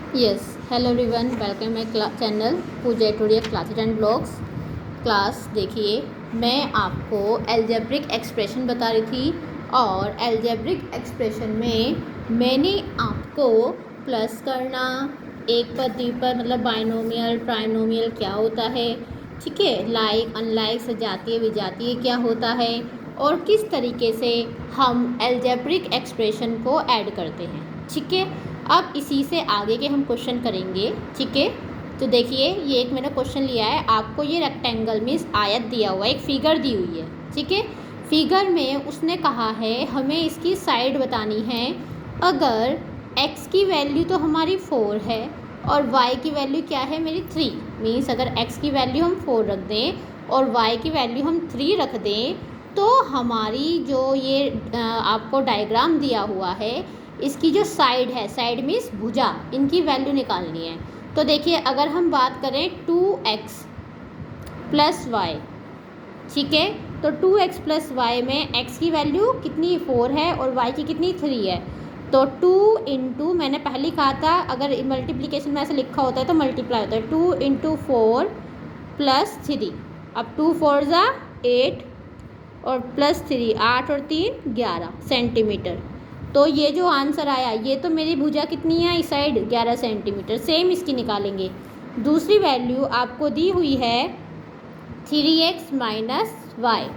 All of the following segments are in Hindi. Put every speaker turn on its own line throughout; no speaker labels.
Yes, hello everyone, welcome my channel Pooja tutorial classes and blogs. Class देखिए, मैं आपको एल्जेब्रिक एक्सप्रेशन बता रही थी और एल्जेब्रिक एक्सप्रेशन में मैंने आपको प्लस करना, एक पद द्विपद मतलब बाइनोमियल ट्राइनोमियल क्या होता है, ठीक है, लाइक अनलाइक सजातीय विजातीय क्या होता है और किस तरीके से हम एल्जेब्रिक एक्सप्रेशन को ऐड करते हैं, ठीक है। अब इसी से आगे के हम क्वेश्चन करेंगे, ठीक है। तो देखिए, ये एक मैंने क्वेश्चन लिया है, आपको ये रेक्टेंगल मीन्स आयत दिया हुआ है, एक फिगर दी हुई है, ठीक है। फिगर में उसने कहा है हमें इसकी साइड बतानी है। अगर x की वैल्यू तो हमारी 4 है और y की वैल्यू क्या है मेरी 3, मीन्स अगर x की वैल्यू हम 4 रख दें और y की वैल्यू हम 3 रख दें तो हमारी जो ये आपको डायग्राम दिया हुआ है, इसकी जो साइड है, साइड मीन्स भुजा, इनकी वैल्यू निकालनी है। तो देखिए, अगर हम बात करें 2x प्लस वाई, ठीक है, तो 2x प्लस वाई में x की वैल्यू कितनी 4 है और y की कितनी 3 है। तो 2 इंटू, मैंने पहले कहा था अगर मल्टीप्लिकेशन में ऐसे लिखा होता है तो मल्टीप्लाई होता है, 2 इंटू 4 प्लस 3। अब 2 4 ज़ा 8 और प्लस 3 8 और 3 11 सेंटीमीटर। तो ये जो आंसर आया, ये तो मेरी भुजा कितनी है इस साइड 11 सेंटीमीटर। सेम इसकी निकालेंगे। दूसरी वैल्यू आपको दी हुई है 3x minus Y.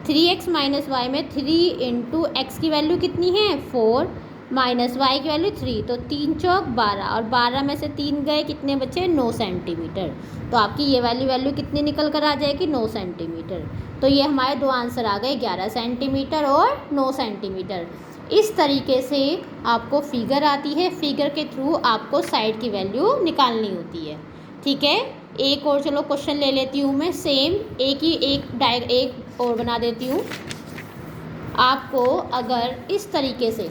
3x minus Y में 3 इंटू एक्स की वैल्यू कितनी है 4 माइनस वाई की वैल्यू 3, तो 3 चौक 12 और 12 में से 3 गए, कितने बचे 9 सेंटीमीटर। तो आपकी ये वैल्यू कितनी निकल कर आ जाएगी 9 सेंटीमीटर। तो ये हमारे दो आंसर आ गए 11 सेंटीमीटर और 9 सेंटीमीटर। इस तरीके से आपको फिगर आती है, फिगर के थ्रू आपको साइड की वैल्यू निकालनी होती है, ठीक है। एक और चलो क्वेश्चन ले लेती हूँ मैं, सेम एक और बना देती हूँ। आपको अगर इस तरीके से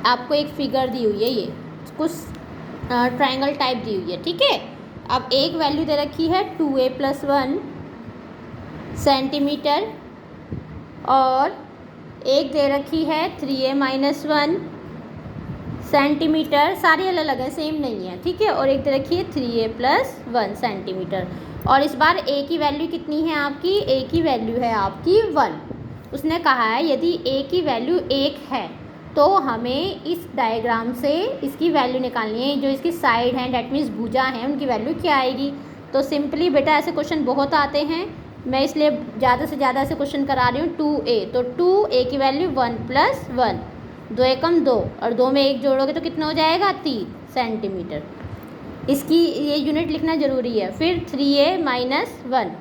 आपको एक फिगर दी हुई है, ये कुछ ट्रायंगल टाइप दी हुई है, ठीक है। अब एक वैल्यू दे रखी है 2a प्लस 1 सेंटीमीटर और एक दे रखी है 3a माइनस 1 सेंटीमीटर। सारी अलग अलग है, सेम नहीं है, ठीक है। और एक दे रखी है 3a प्लस 1 सेंटीमीटर। और इस बार a की वैल्यू कितनी है आपकी, a की वैल्यू है आपकी 1। उसने कहा है यदि a की वैल्यू 1 है तो हमें इस डायग्राम से इसकी वैल्यू निकालनी है, जो इसकी साइड है डैट मीन्स भुजा है, उनकी वैल्यू क्या आएगी। तो सिंपली बेटा ऐसे क्वेश्चन बहुत आते हैं, मैं इसलिए ज़्यादा से ज़्यादा ऐसे क्वेश्चन करा रही हूँ। 2a, तो 2a की वैल्यू 1 प्लस 1, 2 एकम 2 और 2 में 1 जोड़ोगे तो कितना हो जाएगा 3 सेंटीमीटर। इसकी ये यूनिट लिखना ज़रूरी है। फिर 3a माइनस 1,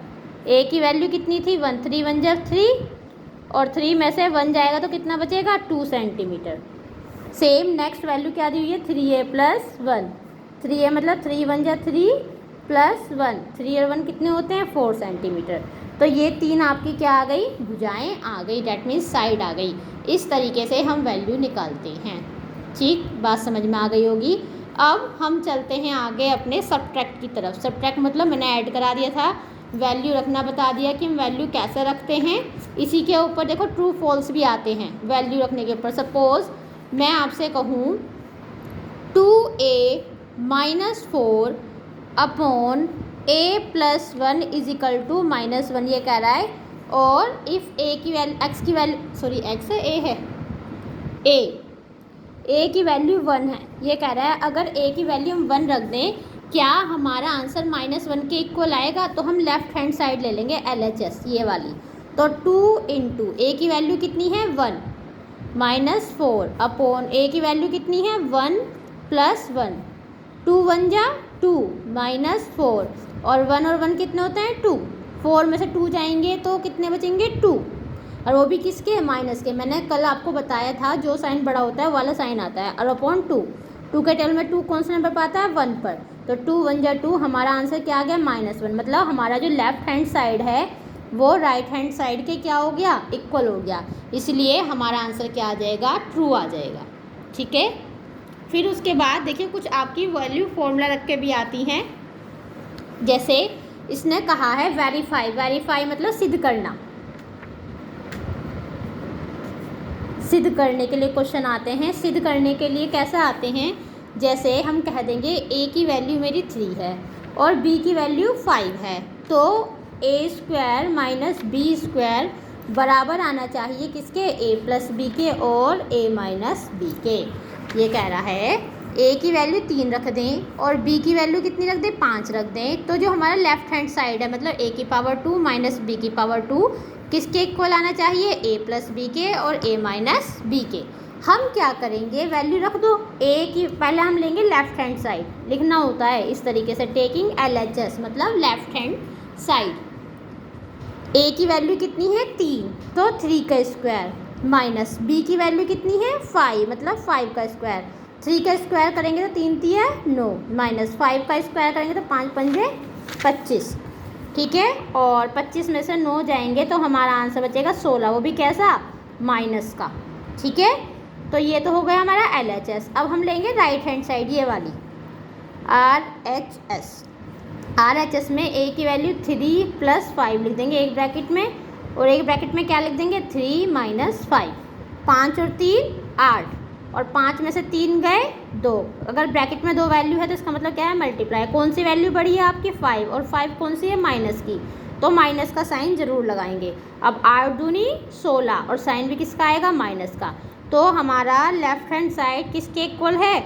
a की वैल्यू कितनी थी 1, 3 1 जब 3 और 3 में से 1 जाएगा तो कितना बचेगा 2 सेंटीमीटर। सेम नेक्स्ट वैल्यू क्या दी हुई है 3a प्लस 1, 3a मतलब 3 1 जा 3 प्लस 1, 3 और 1 कितने होते हैं 4 सेंटीमीटर। तो ये तीन आपकी क्या आ गई, भुजाएं आ गई, डैट मीन्स साइड आ गई। इस तरीके से हम वैल्यू निकालते हैं, ठीक, बात समझ में आ गई होगी। अब हम चलते हैं आगे अपने सब्ट्रैक्ट की तरफ। सब्ट्रैक्ट मतलब मैंने ऐड करा दिया था, वैल्यू रखना बता दिया कि हम वैल्यू कैसे रखते हैं। इसी के ऊपर देखो ट्रू फॉल्स भी आते हैं वैल्यू रखने के ऊपर। सपोज़ मैं आपसे कहूँ 2a minus 4 upon a plus 1 is equal to minus 1, ये कह रहा है। और इफ़ a की वैल्यू x की वैल्यू सॉरी x है a है a की वैल्यू 1 है, ये कह रहा है अगर a की वैल्यू हम 1 रख दें क्या हमारा आंसर -1 के इक्वल आएगा। तो हम लेफ्ट हैंड साइड ले लेंगे LHS ये वाली। तो 2 इंटू ए की वैल्यू कितनी है 1 माइनस 4 अपॉन a की वैल्यू कितनी है 1 प्लस 1, 2 1 जा 2 माइनस 4 और 1 और 1 कितने होते हैं 2, 4 में से 2 जाएंगे तो कितने बचेंगे 2, और वो भी किसके माइनस के। मैंने कल आपको बताया था जो साइन बड़ा होता है वाला साइन आता है, और अपॉन 2 के टेबल में 2 कौन से नंबर पर आता है 1 पर। तो 2 1 जा 2, हमारा आंसर क्या आ गया -1। मतलब हमारा जो लेफ्ट हैंड साइड है वो राइट हैंड साइड के क्या हो गया इक्वल हो गया, इसलिए हमारा आंसर क्या आ जाएगा ट्रू आ जाएगा, ठीक है। फिर उसके बाद देखिए कुछ आपकी वैल्यू फॉर्मूला रख के भी आती हैं। जैसे इसने कहा है वेरीफाई, वेरीफाई मतलब सिद्ध करना, सिद्ध करने के लिए क्वेश्चन आते हैं। सिद्ध करने के लिए कैसे आते हैं, जैसे हम कह देंगे a की वैल्यू मेरी 3 है और b की वैल्यू 5 है, तो a² माइनस b² बराबर आना चाहिए किसके, a प्लस बी के और a माइनस बी के। ये कह रहा है a की वैल्यू 3 रख दें और b की वैल्यू कितनी रख दें, 5 रख दें, तो जो हमारा लेफ्ट हैंड साइड है मतलब a की पावर 2 माइनस b की पावर 2 किसके इक्वल आना चाहिए, a प्लस बी के और a माइनस बी के। हम क्या करेंगे, वैल्यू रख दो a की, पहले हम लेंगे लेफ्ट हैंड साइड, लिखना होता है इस तरीके से, टेकिंग LHS मतलब लेफ्ट हैंड साइड। a की वैल्यू कितनी है 3, तो 3 का स्क्वायर माइनस b की वैल्यू कितनी है 5 मतलब 5 का स्क्वायर, 3 का स्क्वायर करेंगे तो 3 3 है 9 माइनस 5 का स्क्वायर करेंगे तो 5 पंजे 25, ठीक है। और 25 में से 9 जाएंगे तो हमारा आंसर बचेगा 16, वो भी कैसा, माइनस का, ठीक है। तो ये तो हो गया हमारा LHS। अब हम लेंगे राइट हैंड साइड, ये वाली RHS। RHS में a की वैल्यू 3 प्लस 5 लिख देंगे एक ब्रैकेट में, और एक ब्रैकेट में क्या लिख देंगे 3 माइनस 5, 5 और 3 8, और 5 में से 3 गए 2, अगर ब्रैकेट में 2 वैल्यू है तो इसका मतलब क्या है, मल्टीप्लाई। कौन सी वैल्यू बड़ी है आपकी 5, और 5 कौन सी है, माइनस की, तो माइनस का साइन ज़रूर लगाएंगे। अब 8 दूनी 16 और साइन भी किसका आएगा, माइनस का, तो हमारा लेफ्ट हैंड साइड किसके इक्वल है,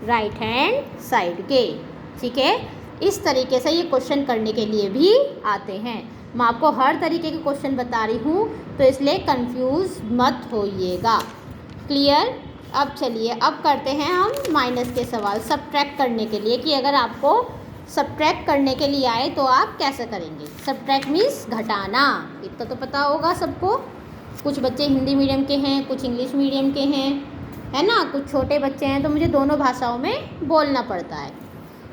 राइट हैंड साइड के, ठीक है। इस तरीके से ये क्वेश्चन करने के लिए भी आते हैं। मैं आपको हर तरीके के क्वेश्चन बता रही हूँ तो इसलिए कंफ्यूज मत होइएगा, क्लियर। अब चलिए अब करते हैं हम माइनस के सवाल सब्ट्रैक्ट करने के लिए, कि अगर आपको सब्ट्रैक्ट करने के लिए आए तो आप कैसे करेंगे। सब्ट्रैक्ट मीन्स घटाना, इतना तो पता होगा सबको। कुछ बच्चे हिंदी मीडियम के हैं, कुछ इंग्लिश मीडियम के हैं, है ना, कुछ छोटे बच्चे हैं, तो मुझे दोनों भाषाओं में बोलना पड़ता है।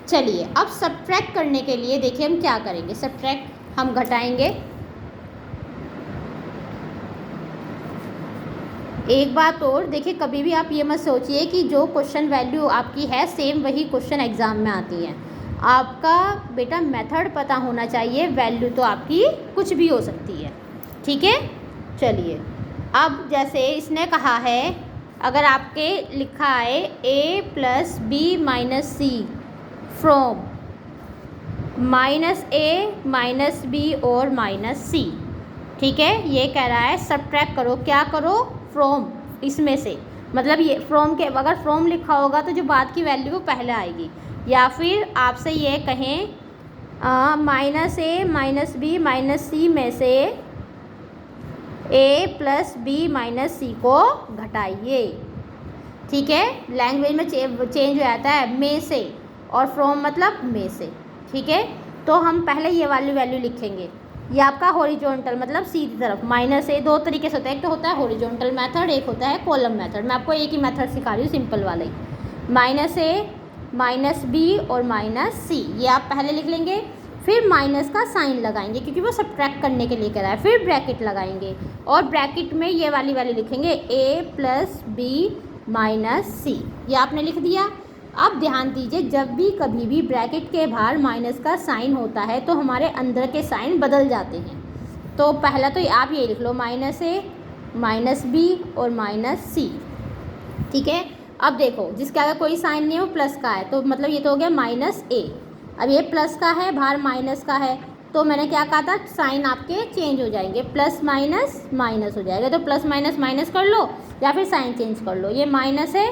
चलिए अब सब्ट्रैक्ट करने के लिए देखिए हम क्या करेंगे। सब्ट्रैक्ट हम घटाएंगे। एक बात और देखिए, कभी भी आप ये मत सोचिए कि जो क्वेश्चन वैल्यू आपकी है सेम वही क्वेश्चन एग्ज़ाम में आती है। आपका बेटा मेथड पता होना चाहिए, वैल्यू तो आपकी कुछ भी हो सकती है, ठीक है। चलिए अब जैसे इसने कहा है, अगर आपके लिखा है a plus B minus C from minus A minus B और माइनस सी, ठीक है। ये कह रहा है सब्ट्रैक्ट करो, क्या करो, फ्रॉम, इसमें से, मतलब ये फ्रॉम के, अगर फ्रॉम लिखा होगा तो जो बाद की वैल्यू वो पहले आएगी, या फिर आपसे ये कहें minus A minus B minus सी में से a प्लस बी माइनस सी को घटाइए, ठीक है। लैंग्वेज में चेंज हो जाता है, में से, और फ्रॉम मतलब में से, ठीक है। तो हम पहले ये वाली वैल्यू लिखेंगे, ये आपका हॉरिजॉन्टल मतलब सीधी तरफ, माइनस ए दो तरीके से होता है, एक तो होता है हॉरिजॉन्टल मेथड, एक होता है कॉलम मेथड। मैं आपको एक ही मेथड सिखा रही हूँ, सिंपल वाला ही, माइनस ए माइनस बी और माइनस सी, ये आप पहले लिख लेंगे, फिर माइनस का साइन लगाएंगे क्योंकि वो सब्ट्रैक्ट करने के लिए कह रहा है, फिर ब्रैकेट लगाएंगे और ब्रैकेट में ये वाली वैल्यू लिखेंगे a प्लस बी माइनस सी, ये आपने लिख दिया। अब ध्यान दीजिए, जब भी कभी भी ब्रैकेट के बाहर माइनस का साइन होता है तो हमारे अंदर के साइन बदल जाते हैं। तो पहला तो आप ये लिख लो, माइनस ए माइनस बी और माइनस सी, ठीक है। अब देखो जिसके आगे कोई साइन नहीं है वो प्लस का है, तो मतलब ये तो हो गया माइनस ए। अब ये प्लस का है, बाहर माइनस का है, तो मैंने क्या कहा था, साइन आपके चेंज हो जाएंगे, प्लस माइनस माइनस हो जाएगा, तो प्लस माइनस माइनस कर लो या फिर साइन चेंज कर लो। ये माइनस है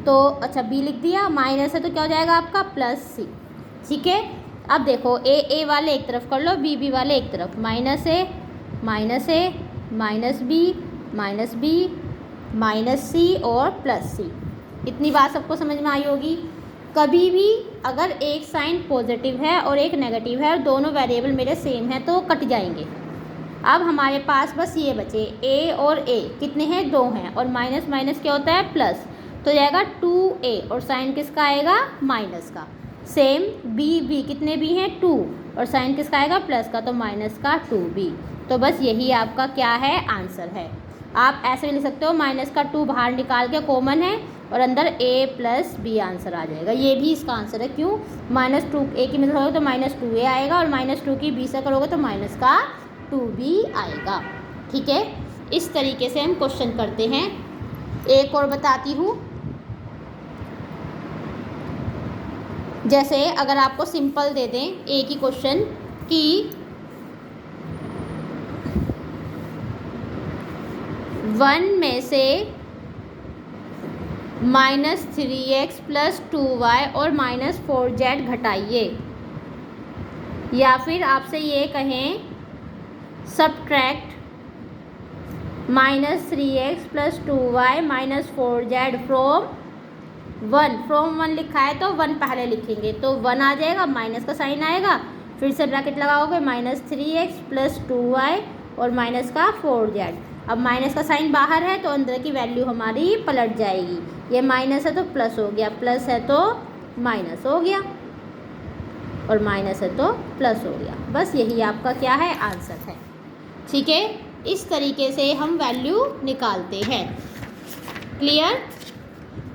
तो अच्छा बी लिख दिया, माइनस है तो क्या हो जाएगा आपका प्लस सी, ठीक है। अब देखो ए वाले एक तरफ कर लो, बी वाले एक तरफ, minus A minus B minus सी और प्लस सी। इतनी बात सबको समझ में आई होगी। कभी भी अगर एक साइन पॉजिटिव है और एक नेगेटिव है और दोनों वेरिएबल मेरे सेम हैं तो कट जाएंगे। अब हमारे पास बस ये बचे ए और ए, कितने हैं, 2 हैं, और माइनस माइनस क्या होता है, प्लस, तो जाएगा 2a और साइन किसका आएगा, माइनस का। सेम बी कितने भी हैं, 2, और साइन किसका आएगा, प्लस का, तो माइनस का 2b। तो बस यही आपका क्या है, आंसर है। आप ऐसे भी लिख सकते हो, माइनस का 2 बाहर निकाल के कॉमन है और अंदर a प्लस बी आंसर आ जाएगा। ये भी इसका आंसर है। क्यों, माइनस 2 a की में करोगे तो माइनस 2a आएगा, और माइनस 2 की b से करोगे तो माइनस का 2b आएगा, ठीक है। इस तरीके से हम क्वेश्चन करते हैं। एक और बताती हूँ। जैसे अगर आपको सिंपल दे दें एक ही क्वेश्चन कि 1 में से -3x + 2y और -4z घटाइए, या फिर आपसे ये कहें subtract -3x + 2y -4z from 1 लिखा है तो 1 पहले लिखेंगे तो 1 आ जाएगा, माइनस का साइन आएगा, फिर से ब्रैकेट लगाओगे -3x + 2y और माइनस का 4z। अब माइनस का साइन बाहर है तो अंदर की वैल्यू हमारी पलट जाएगी, ये माइनस है तो प्लस हो गया, प्लस है तो माइनस हो गया और माइनस है तो प्लस हो गया। बस यही आपका क्या है, आंसर है। ठीक है, इस तरीके से हम वैल्यू निकालते हैं। क्लियर?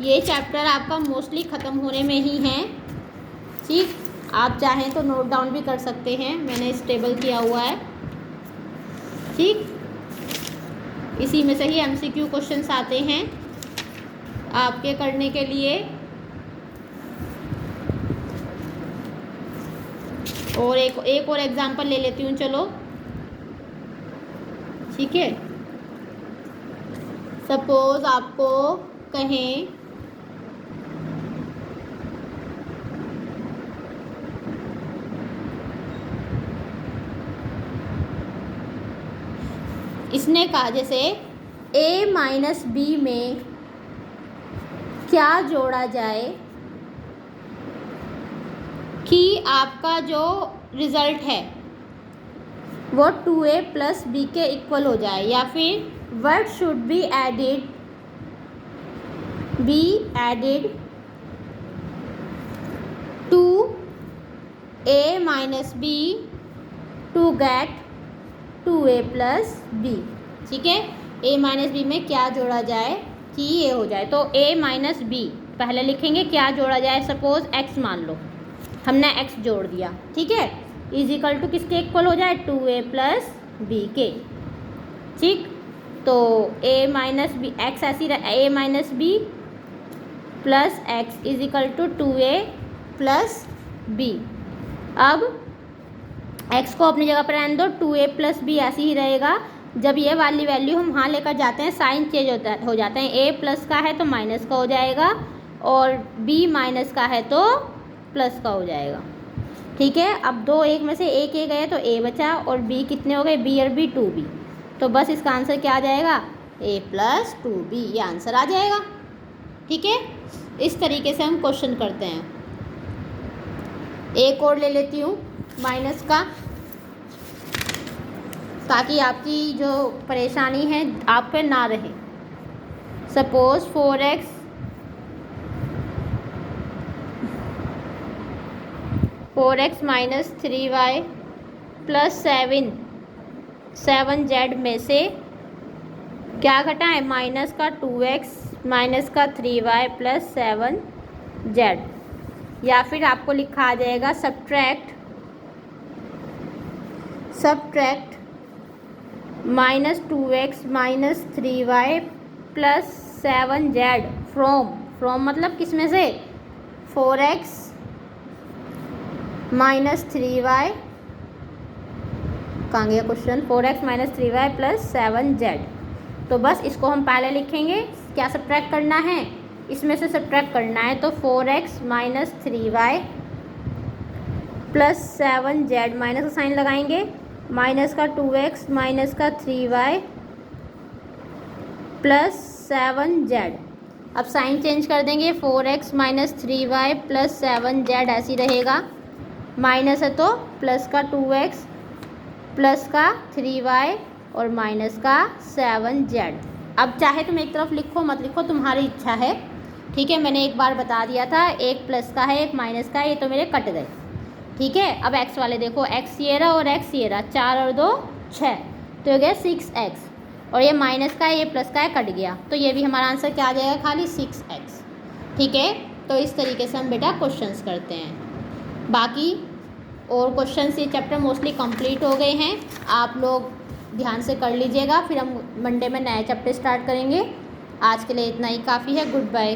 ये चैप्टर आपका मोस्टली ख़त्म होने में ही है। ठीक, आप चाहें तो नोट डाउन भी कर सकते हैं, मैंने स्टेबल किया हुआ है। ठीक, इसी में से ही MCQ क्वेश्चंस आते हैं आपके करने के लिए। और एक और एग्जांपल ले लेती हूँ, चलो। ठीक है, सपोज आपको कहें इसने कहा जैसे a - b में क्या जोड़ा जाए कि आपका जो रिज़ल्ट है वो 2a + b के इक्वल हो जाए, या फिर what should be added to a - b to get 2a + b। ठीक है, a - b में क्या जोड़ा जाए कि ये हो जाए, तो a - b पहले लिखेंगे क्या जोड़ा जाए। सपोज x मान लो, हमने x जोड़ दिया, ठीक है, इजिकल टू किसके इक्वल हो जाए, 2a + b के। ठीक, तो a - b x ऐसी a - b + x equal to 2a + b। अब x को अपनी जगह पर रहने दो, 2a + b ऐसे ही रहेगा। जब ये वाली वैल्यू हम वहाँ लेकर जाते हैं साइन चेंज हो जाते हैं, a प्लस का है तो माइनस का हो जाएगा और b माइनस का है तो प्लस का हो जाएगा। ठीक है, अब दो एक में से एक a गए तो a बचा और b कितने हो गए, b और b 2b। तो बस इसका आंसर क्या आ जाएगा, a + 2b, ये आंसर आ जाएगा। ठीक है, इस तरीके से हम क्वेश्चन करते हैं। एक और ले लेती हूँ माइनस का, ताकि आपकी जो परेशानी है आप पे ना रहे। सपोज 4x - 3y + 7z में से क्या घटाएं, माइनस का 2x माइनस का 3y + 7z, या फिर आपको लिखा आ जाएगा subtract -2x - 3y + 7z from मतलब किस में से, 4x - 3y, कहाँ गया क्वेश्चन, 4x - 3y + 7z। तो बस इसको हम पहले लिखेंगे, क्या सब्ट्रैक्ट करना है, इसमें से सब्ट्रैक्ट करना है, तो 4x - 3y + 7z, माइनस का साइन लगाएंगे, माइनस का 2x माइनस का 3y + 7z। अब साइन चेंज कर देंगे, 4x - 3y + 7z ऐसी रहेगा, माइनस है तो प्लस का 2x प्लस का 3y और माइनस का 7z। अब चाहे तुम एक तरफ लिखो मत लिखो, तुम्हारी इच्छा है। ठीक है, मैंने एक बार बता दिया था, एक प्लस का है एक माइनस का है, ये तो मेरे कट गए। ठीक है, अब x वाले देखो, x ये रहा और x ये रहा, 4 और 2 6, तो हो गया 6x, और ये माइनस का है ये प्लस का है, कट गया, तो ये भी हमारा आंसर क्या आ जाएगा, खाली 6x। ठीक है, तो इस तरीके से हम बेटा क्वेश्चंस करते हैं। बाकी और क्वेश्चंस ये चैप्टर मोस्टली कंप्लीट हो गए हैं, आप लोग ध्यान से कर लीजिएगा, फिर हम मंडे में नया चैप्टर स्टार्ट करेंगे। आज के लिए इतना ही काफ़ी है। Good bye.